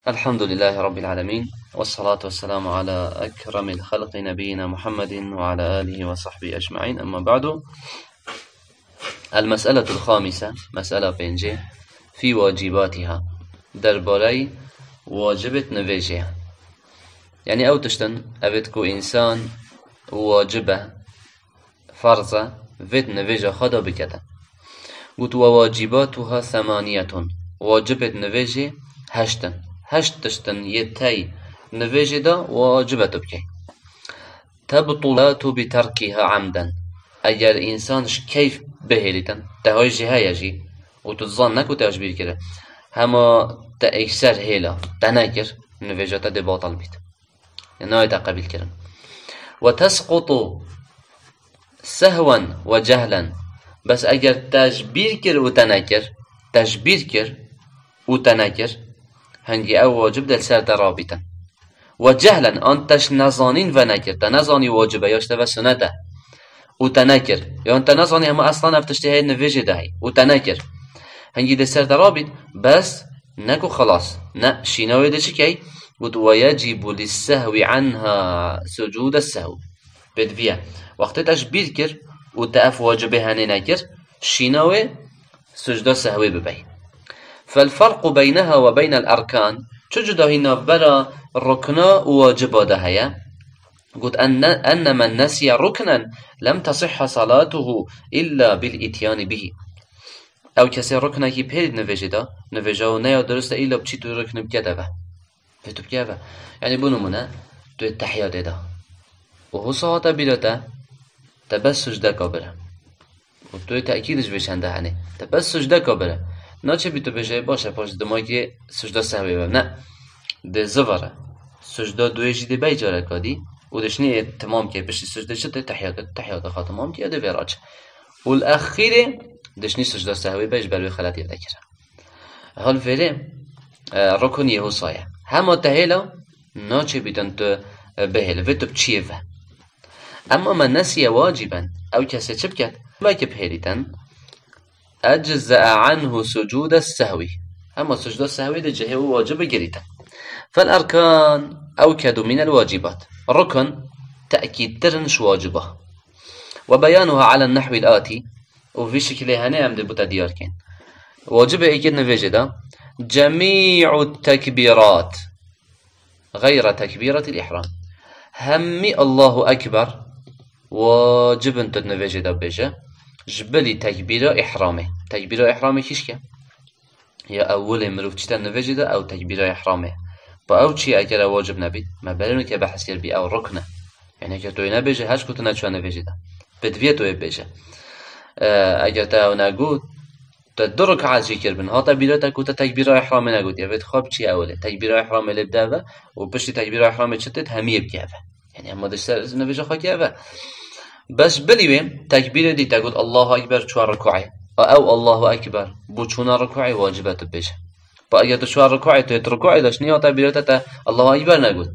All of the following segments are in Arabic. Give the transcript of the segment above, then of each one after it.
الحمد لله رب العالمين، والصلاة والسلام على أكرم الخلق نبينا محمد وعلى آله وصحبه أجمعين. أما بعد، المسألة الخامسة، مسألة بينجي في واجباتها درباري واجبت نفيجها. يعني أو تشتن أبتكو إنسان واجبه فرضه فيت نفيجة خدا بكتا. قلت وواجباتها ثمانية، واجبت نفيجي هشتن. هشت تشتن يتي نفيجي دا واجبت بكي. تبطلات بتركها عمدا، اگر انسانش كيف بهلتن تهاجي هايجي وتظنك وتهجبير كده هما تأكسر هيلا تناكر نفيجة دي باطل بيت نايتا قبيل كرن. وتسقط سهوا وجهلا، بس اگر تجبير كر وتناكر تجبير كر وتناكر هنجي او واجب دل سر درابطا. وجهلا انتش نزانين ونكر تنزاني واجبه ياشته و سنته وتنكر يا انت نزاني هم اصلا افتشتي هاي نفيجي دهي وتنكر هنجي دل سر درابط بس نكو خلاص نا شيناوي ده شكي ويجب للسهو عنها سجود السهو بدفيا وقت تجبير كر وتأف واجبه هني نكر شيناوي سجد السهوي ببي. فالفرق بينها وبين الأركان تجد هنا برا ركنا واجبا دهيا. قلت أن من نسي ركنا لم تصح صلاته إلا بالإتيان به. أو كسي ركنا كي بيرد نفجدا نفجا ونيا درست إلا بچيتو ركن بكذا فتو بكذا يعني بنو منا تو التحيات دا وهو صلاة بلتا تبس سجدة كبرى وتو تأكيدش بشنده هني تبس سجدة كبرى ناچه بي تو بجای باشه پاش دماغی سجده سهوی بم نه ده زواره سجده دویجی ده بی جاره کادی و دشنی تمام که بشی سجده شده تحیات خاتمام که ده ویراج و الاخیره دشنی سجده سهوی بیش بروی خلطی ذکره حال فیره رکن یهو سایه همه تهیلا ناچه بیتن تو بهل و تو بچیه و اما من نسی واجبا او کسی چه بکد ما که بهلیتن أجزأ عنه سجود السهو. أما سجود السهو ده جهه واجب جريتا. فالأركان أوكد من الواجبات. ركن تأكيد ترنش واجبه وبيانها على النحو الآتي وفي شكل هنا أمد بتديار كين واجب أكيد نفجدا جميع التكبيرات غير تكبيرة الإحرام. همي الله أكبر واجب أن تنفجدا بجا جبلي تكبيرة إحرامه. تكبيرة إحرامه كيش كه؟ هي أول مروف تشتن نفجده أو تكبيرة إحرامه. فأو شيء أكره واجب نبي ما بالنا كبحث يربي أو ركنه يعني كتوي نبيجه هاش كنت نشوف نفجده بدفيته يبيجه أجر تاو نقول تدرك عاجي كربن ها تكبيرة كوتا تكبيرة إحرام نقول يبيت خاب شيء أوله تكبيرة إحرام اللي بدأه وبشي تكبيرة إحرام شتت همية بكيفه يعني هم دش نفجه خاكيفه بس بليوم تكبيرة دي تقول الله أكبر شو ركوعي أو الله أكبر بوشونا ركوعي واجبات بيش فأجد شو ركوعي تركوعي داش نيا تكبيرة الله أكبر نقول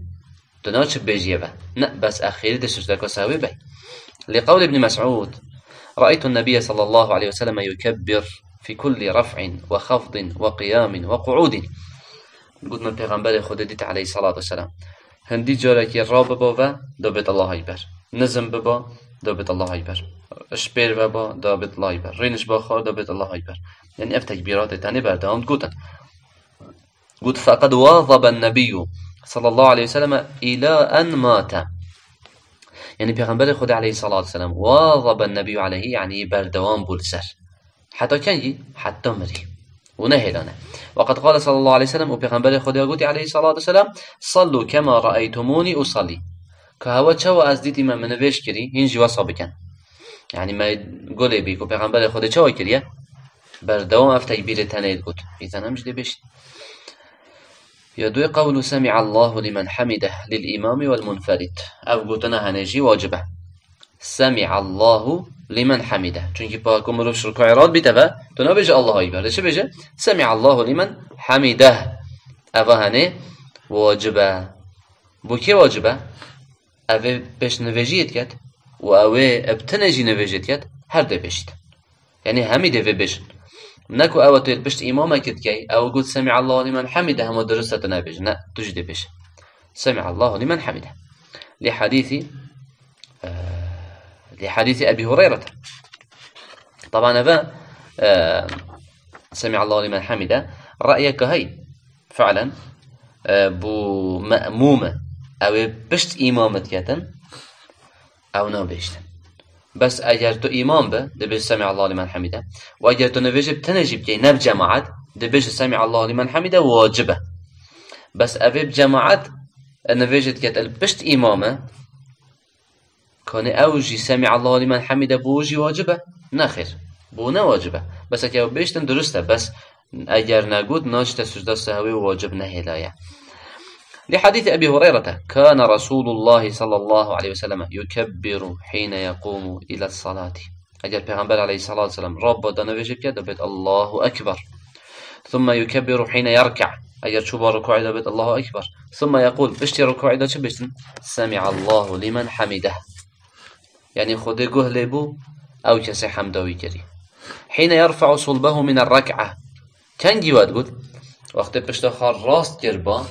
تناش بيجيبه لا بس أخير ده سجدك ساوي بي لقول ابن مسعود رأيت النبي صلى الله عليه وسلم يكبر في كل رفع وخفض وقيام وقعود. قلت من پیغمبر خود ديت عليه الصلاة والسلام هندي جارك الراب بابا دابت الله أكبر نزم بابا دابت الله أكبر شبير بابا دابت الله أكبر رينش باخر دابت الله أكبر يعني اف تكبيرات تاني بردهم قلت فقد واظب النبي صلى الله عليه وسلم إلى أن مات. يعني بيغمبر خدا عليه الصلاة والسلام واظب النبي عليه يعني بردوام بولسر حتى كان حتى مري ونهلنا. وقد قال صلى الله عليه وسلم وبيغمبر خدا قلت عليه الصلاة والسلام صلوا كما رأيتموني أصلي كهوا شو أزديتي ما منفيش كري هنجي وصابكن يعني ما قولي بيكو بيغمبر خدا شو كريه بردوام اف تكبير تاني قلت إذا نمجد بيش يدوي قول سمع الله لمن حمده للإمام والمنفرد أو قلتنا هنجي واجبه سمع الله لمن حمده چونكي باكم روش ركوعي بيتبا تنا بيجي الله أكبر ليش بيجي سمع الله لمن حمده أفا هني واجبه بوكي واجبه أفا بيش نفجيت كت و أوه ابتنجي نفجيت كت هر ده بيشت يعني همي ده بيشت نكو أو تلبشت إمامك كي أو قلت سمع الله لمن حمده هم درسة نبيج لا تجد بش سمع الله لمن حمده لحديث أبي هريرة. طبعا هذا سمع الله لمن حمده رأيك هي فعلا بو مأمومة أو بشت إمامت يتن أو نبشت بس أجر تو إمام به دبش سمع الله لمن حمده وأجر تو نبيج بتنجيب كي نب جماعات دبش سمع الله لمن حمده واجبه بس أبي بجماعات نبيجت كت البشت إمامه كان أوجي سمع الله لمن حمده بوجي واجبه نخير بونا واجبه بس أكيد بيشتن درسته بس أجر نقود ناشت سجدة سهوي واجب نهلايا. لحديث أبي هريرة كان رسول الله صلى الله عليه وسلم يكبر حين يقوم إلى الصلاة. أجر پیغمبر عليه الصلاة والسلام رب دنويجب كده بيت الله أكبر ثم يكبر حين يركع أجر شو بركوع إذا بيت الله أكبر ثم يقول بشتي ركوع إذا شبشتن سمع الله لمن حمده يعني خده قهل بو أو كسي حمدوي كري. حين يرفع صلبه من الركعة كان جواد قلت وقت بشتخار راست كربا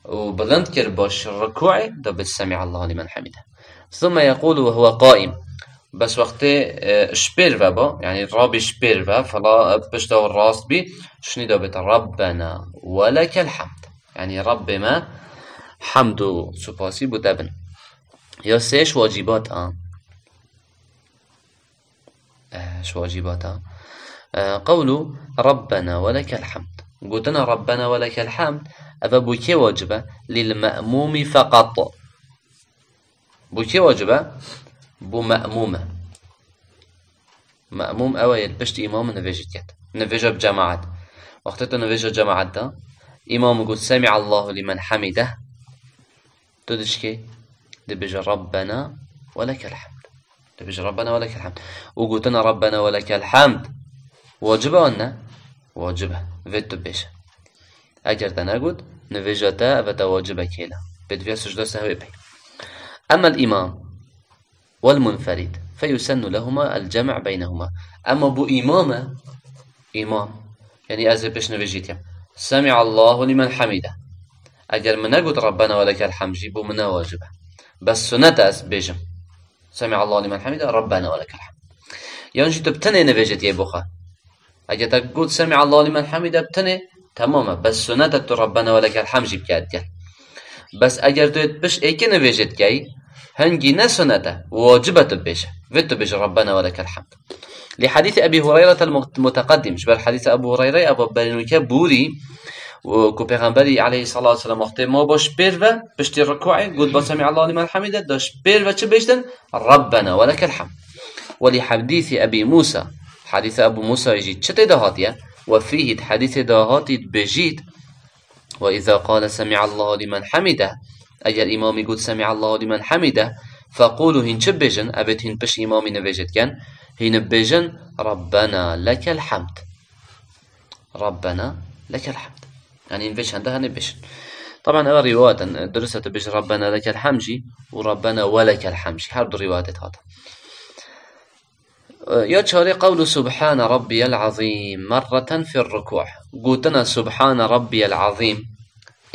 وبلند كرباش ركوعي ده بالسمع الله لمن حمده ثم يقول وهو قائم بس وقت شبير فبا يعني رابي شبير فا فلا بشتو الراست بي شني ده بيت ربنا ولك الحمد يعني رب ما حمد سباسي بودبن يا سيش واجبات شو واجباتها قولوا ربنا ولك الحمد قلتنا ربنا ولك الحمد أفا بوكي واجبة للمأموم فقط بوكي واجبة بو مأمومة مأموم أو يلبشت إمام نفيجت نفيجة بجماعات وقتها نفيجة جماعات ده إمام يقول سمع الله لمن حمده تدشكي دبج ربنا ولك الحمد دبج ربنا ولك الحمد وقلتنا ربنا ولك الحمد واجبة ولا واجبة فيتو بيش أجر تناقض نفيجتا أبدا واجبة كيلا بدفيا سجدة سهوي بي. أما الإمام والمنفرد فيسن لهما الجمع بينهما. أما بو إمام يعني أزل بيش نفيجيتيا سمع الله لمن حمده أجر من نقول ربنا ولك الحمد جيبو منا واجبة بس سنة أس بيجم سمع الله لمن حمده ربنا ولك الحمد يعني تبتني نفيجت يبوخا أجر تقول سمع الله لمن حمده بتني تماما بس سنة ربنا ولك الحمد جيب كاد بس أجر تبش إيك نفيجت كي هنجي نسنة واجبة بيش فيتو بيش ربنا ولك الحمد. لحديث أبي هريرة المتقدم شبه حديث أبو هريرة أبو بلنوكا بوري وكو پیغمبری عليه الصلاة والسلام وقتی ما باش پیرو پشتی رکوعی گود با سمع الله لمن حمده داش پیرو چه بشتن ربنا ولك الحمد. ولحديث أبي موسى حديث أبو موسى يجي چه دهاتيه وفيه حديث دهاتي بجيد وإذا قال سمع الله لمن حمده أجر إمام يقول سمع الله لمن حمده فقولوا هن چه بجن أبت هن بش إمامي نوجد كان هن بجن ربنا لك الحمد ربنا لك الحمد يعني نفيش عندها نبش. طبعا أول رواية درست بش ربنا لك الحمد وربنا ولك الحمد هذا رواية هذا. يجري قول سبحان ربي العظيم مرة في الركوع قلتنا سبحان ربي العظيم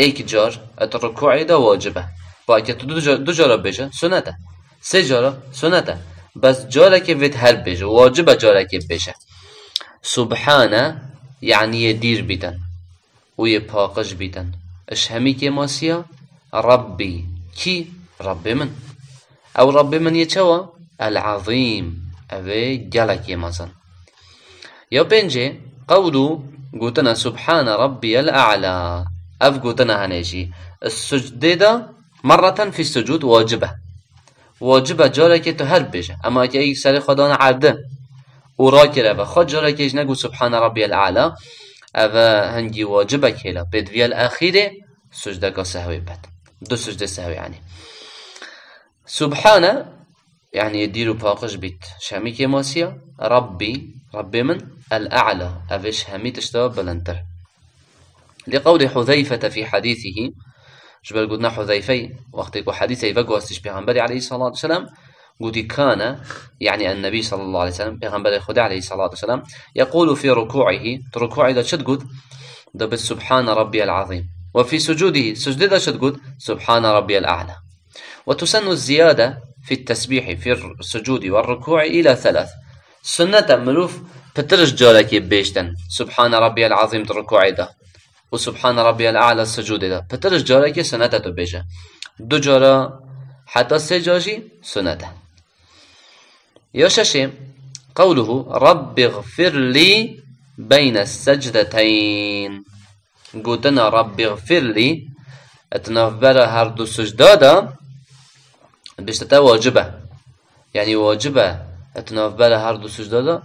ايك جار الركوع ده واجبه وأكيد دو جارة بيجا سنته سه جارة سنته بس جارة كيفت هر بيجا واجبه جارة كيف بيجا سبحان يعني يدير بيتن ويباقش بيتن اش همي كي ماسيا ربي كي ربي من او ربي من يتشوى العظيم اوه جالك يمازن. يا بنجي قولوا قلتنا سبحان ربي الأعلى اف قلتنا هنيجي السجدة مرة في السجود واجبة جالك تهر بيجا اما اكي اي سالي خدانا عرده وراكي رفا خد جالك يجي نقول سبحان ربي الأعلى اوه هنجي واجبة كيلا بدوية الأخيرة سجدة سهوي بات دو سجدة سهوي يعني سبحانه يعني يديرو باقش بيت شامي كي ماسيا ربي من الأعلى أفش همي تشتغل بلنتر. لقول حذيفة في حديثه جبل قلنا حذيفي وقت يقول حديثي فقوستش بيغنبري عليه الصلاة والسلام قوتي كان يعني النبي صلى الله عليه وسلم پیغمبر خدا عليه الصلاة والسلام يقول في ركوعه ركوعه دا شد قد دا سبحان ربي العظيم، وفي سجوده سجده دا شد قد سبحان ربي الأعلى. وتسن الزيادة في التسبيح في السجود والركوع إلى 3 سنة ملوف بترش جارك بيشتن سبحان ربي العظيم الركوع ده وسبحان ربي الأعلى السجود ده بترش جارك سنة تبيجه 2 جارة حتى 3 جاجي سنة. يا شاشي قوله رب اغفر لي بين السجدتين قلتنا رب اغفر لي اتنفبر هر 2 سجدادا بيشتتا واجبة يعني واجبة اتنفبر هر 2 سجدادا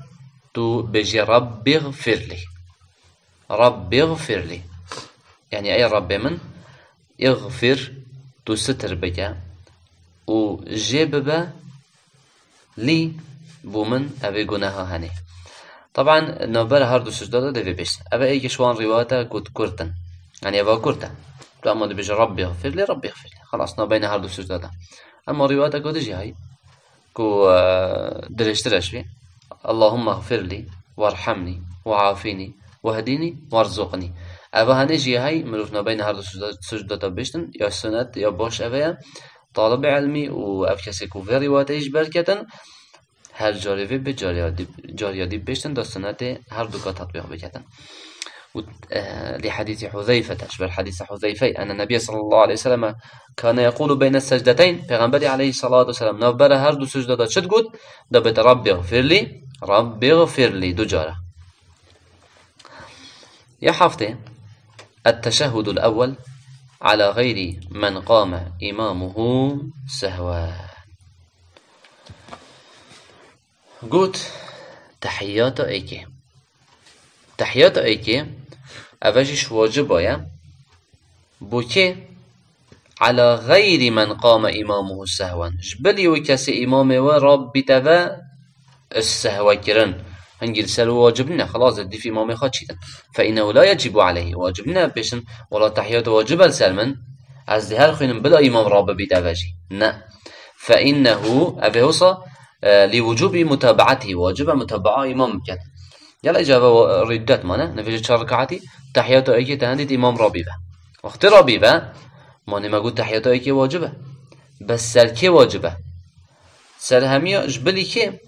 تو بيجي رب اغفر لي رب اغفر لي يعني اي رب من اغفر تو ستر بك وجيب لي بومن أبي جناها هني. طبعا نوبر هاردو سجدة ده في بيش أبا أي كشوان روايته كنت كرتن يعني أبا كرتة لما بيجي ربي اغفر لي ربي اغفر لي خلاص نوبين هاردو سجدة ده. أما روايته كنت جي هاي كو درشترش فيه اللهم اغفر لي وارحمني وعافيني واهديني وارزقني. أبا هنجي هاي مروف نوبين هاردو سجدة بيشتن يا سنة يا باش أبا طالب علمي وأفكسي كو في روايته يجبر كتن هر جاری وی به جاری دی بيشتن داستانات هر دو کا تطبیق بکتن. لحديث حذيفة أشبه حديث حذيفة أن النبي صلى الله عليه وسلم كان يقول بين السجدتين پیغمبر عليه الصلاة والسلام نوبر هر دو سجدات شد قد دبت رب اغفر لي رب اغفر لي 2 جارة. يا حفظه التشهد الأول على غير من قام إمامه سهوا. قلت تحيات ايكي تحيات ايكي اوجش واجبايا بوكي على غير من قام امامه سهوا جبلي وكسي امامه ورب تبا السهوا كرن هنجل سلو واجبنا خلاص دي في امامه خاتشيتن فانه لا يجب عليه واجبنا بيشن ولا تحيات واجب السلمن از هر خينن بلا امام رب بتباجي نا فانه ابيوصا لوجوب متابعته واجب متابعة إمام كان يلا إجابة ردت مانا نفيج 4 ركعتي تحيات أيكي تهندي إمام رابيبة وقت رابيبة ماني ما قلت تحيات أيكي واجبة بس سر كي واجبة سر همية جبلي كي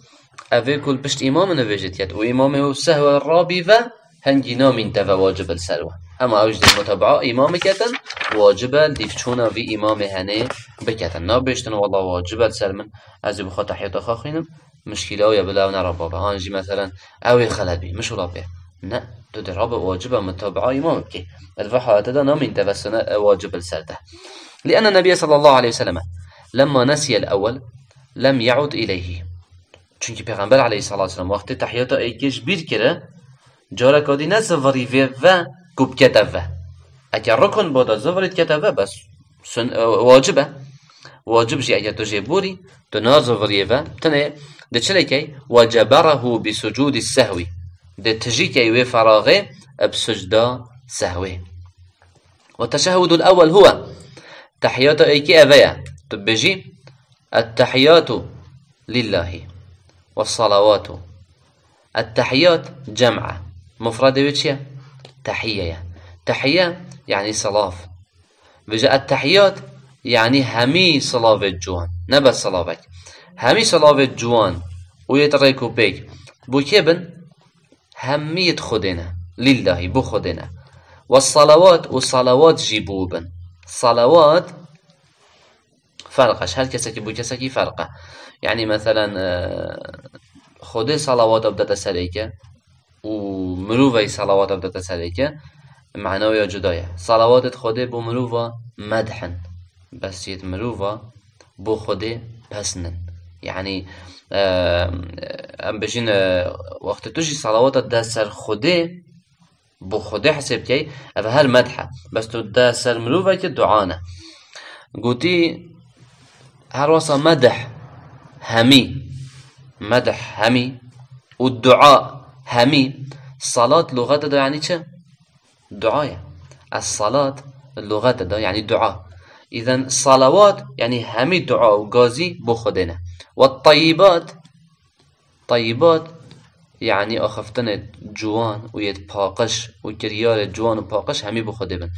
أفي كل بشت إمام نفيجت يد وإمامه سهو الرابيبة هنجي نامين تفا واجب السلوة أما أوجد المتابعة إمام كتن واجبة ليفتشونا في إمام هني بكتن نابشتن والله واجبة السلمن أزي بخوا تحيات أخاخينم مشكلة ويا بلا ونرى بابا هانجي مثلا أوي خلبي مش رابع نا تدرب واجبة متابعة إمام بكي الفحوة تدا نامين تفا سنة واجب السلده لأن النبي صلى الله عليه وسلم لما نسي الأول لم يعد إليه چونكي پیغمبر عليه الصلاة والسلام وقت تحيات أيكيش بير كره جارة كادي نزفري في و كوب كتفه اگر ركن بادا زفريت كتفه بس واجبه واجب جي اگر تو جيبوري تو نازفري و تنه ده چلكي وجبره بسجود السهوي ده تجيكي و فراغه بسجده سهوي. والتشهد الأول هو تحيات ايكي افيا تبجي التحيات لله والصلوات التحيات جمعة مفرد بيتشيا تحية تحية يعني صلاة بجاء التحيات يعني همي صلاة الجوان نبس صلاة همي صلاة الجوان ويتريكو بيك بو كيبن همية خدنا لله بو خدنا والصلوات جيبوبن صلوات فرقش هل كسكي بو كسكي فرقه يعني مثلا خود صلوات بدأت سريكه ومروفي صلوات بدأت سريكه معنوية جداية صلوات خود بو مروفا مدحن بس يت مروفا بو خود بسنن يعني ام بجين وقت تجي صلوات ده سر خود بو خود حسب كي اف هر مدحه بس تو ده سر مروفا كي دعانه قوتي هر وصا مدح همي مدح همي والدعاء همي الصلاة لغة ده يعني چه؟ دعاء الصلاة اللغة ده يعني دعاء إذن الصلوات يعني همي دعاء وغازي بو خدنا والطيبات طيبات يعني أخفتن جوان ويد باقش وكريار جوان وباقش همي بخده بن.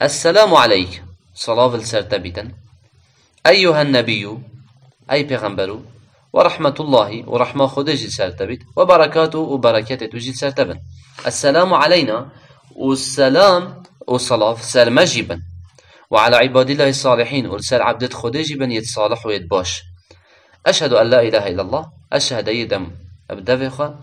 السلام عليك صلاة السرتبتا أيها النبي أي پیغمبرو ورحمة الله ورحمة خده جل سرتبت وبركاته وبركاته تجل سرتبن. السلام علينا والسلام وصلاة سر مجيبا وعلى عباد الله الصالحين والسر عبدت خده جيبا يتصالح ويتباش. أشهد أن لا إله إلا الله أشهد يدم أبدفخة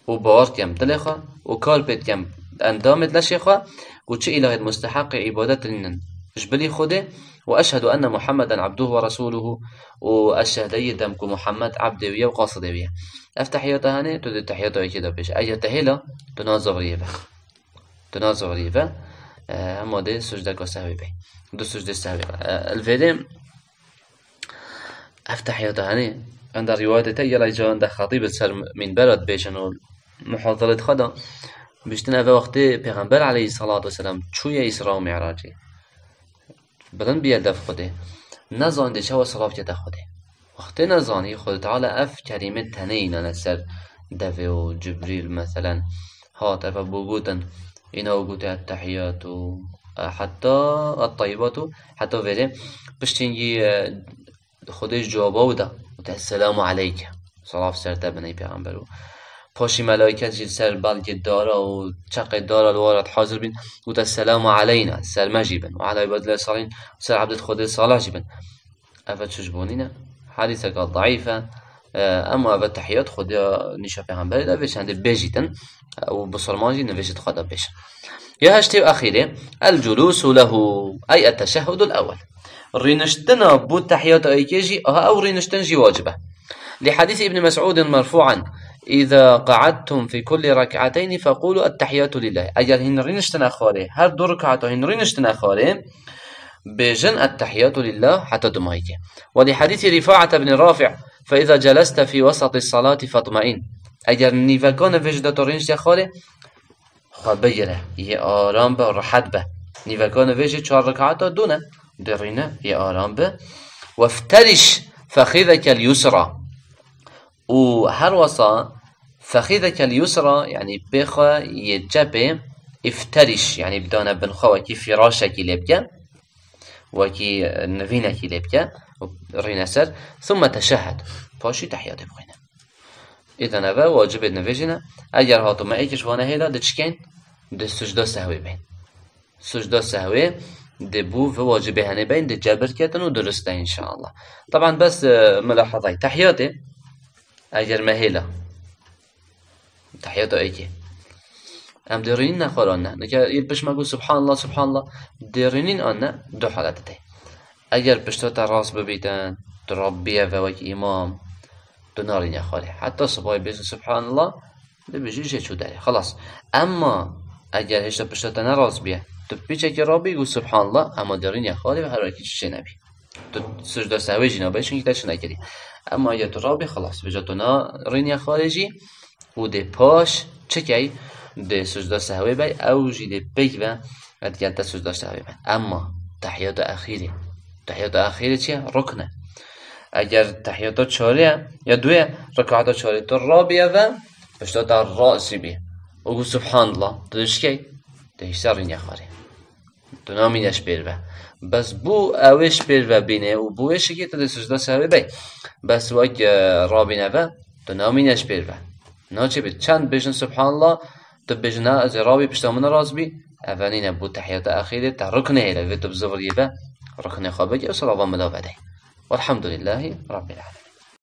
وباور كم دلخة وكالبت كم أندامت لشيخة وچه إله المستحق عبادت لنن جبلي خده. وأشهد أن محمدا عبده ورسوله وأشهد يدم كو محمد عبده ويا وقاصده ويا. أفتحياته هاني تود التحياته كده بيش أي تهيلا تنازغ ريبه اما ده سجده كسهوي بي دو سجده سهوي الفيدم أفتحياته هاني عند روايته يلا جا عند خطيب السر من برد بيشن محاضرة خدا بيشتنا في وقت پیغمبر عليه الصلاة والسلام چوية إسراء و معراجي بدن بيلدف خده نزانده شو صلاة كده خده وقت نزاني خود تعالى اف كلمة تنين نسر دفع و جبريل مثلا هات اف بوجودن اینا وجود التحيات حتى الطيبات حتى وره بشتنجي خودش جوابه وده السلام عليك صلاة سرده بني پیغمبرو پاشی ملائکت جل سر بلگ دارا و چق دارا الوارد حاضر بین و السلام علينا سر مجيبا وعلى عباد الله الصالحين سر عبد خود صالح جيبا. أفد شجبونينا حديثة قال ضعيفة اما أفد تحيات خود نشا پیغمبر ده بيش عنده بيجيتن و بصرمانجي نوشت خدا بيش. يا هشتي أخيره الجلوس له أي التشهد الأول رينشتنا بود تحيات أيكيجي أو رينشتن جي واجبه لحديث ابن مسعود مرفوعا إذا قعدتم في كل ركعتين فقولوا التحيات لله. أجل هنرينشتن أخواره هر دو ركعته هنرينشتن أخواره بجن التحيات لله حتى دمائك. ولحديث رفاعة بن رافع فإذا جلست في وسط الصلاة فاطمئن أجل نيفكان وجدت رينشت أخواره خبيره يه آرام به راحت به نيفكان وجد 4 ركعات دونه درينه يه آرام به. وافترش فخذك اليسرى وهر وصا فخذك اليسرى يعني بخا يجبه افترش يعني بدانا بنخا وكي فراشك لبكا وكي نفينك لبكا رينسر ثم تشهد باشي تحيات بخينا. إذا نبا واجب نفجنا اگر هاتو ما ايكش وانا هيدا دچكين ده سجده سهوي بين سجده سهوي ده بو في واجب هنه بين ده جبر كتن و درسته ان شاء الله. طبعا بس ملاحظه تحياتي اگر مهيلا تحياته ايكي ام ديرين نخورنا نكا يلبش ما قول سبحان الله سبحان الله ديرينين انا دو حالتين اگر بشتوتا راس ببيتن تربيه فوك امام دنارين يا خالي حتى صباي بيز سبحان الله ده بيجي شو داري خلاص. اما اگر هشتا بشتوتا نراس بيه تو بيچه که رابي قول سبحان الله اما ديرين يا خالي و هر وكي چه نبي تو سجده سهوي جنا بيشون كده چه نكري. اما اگر تو رابي خلاص بجا تو نارين يا خارجي و ده پاش چكي ده سجده سهوي بي او جي ده بيك و ادگر ده سجده سهوي بي. اما تحيات اخيره چيه ركنه اگر تحيات چاره یا دوه ركعات چاره تو رابيه و بشتا در رأسي بيه و قول سبحان الله تدش كي تهش رين يا خاري تو نامينش بير بس بو اوش بير و بينه و بوش كي تد سجده سهوي بي بس وك رابينه و تو نامينش بير ناچه بید چند بجن سبحان الله تو بجنه از رابي بشتامون راز بي اولين بو تحيات اخيره تا ركنه هيدا و تو بزوريه و ركنه خوابه و صلاة و ملاوه والحمد لله رب العالمين.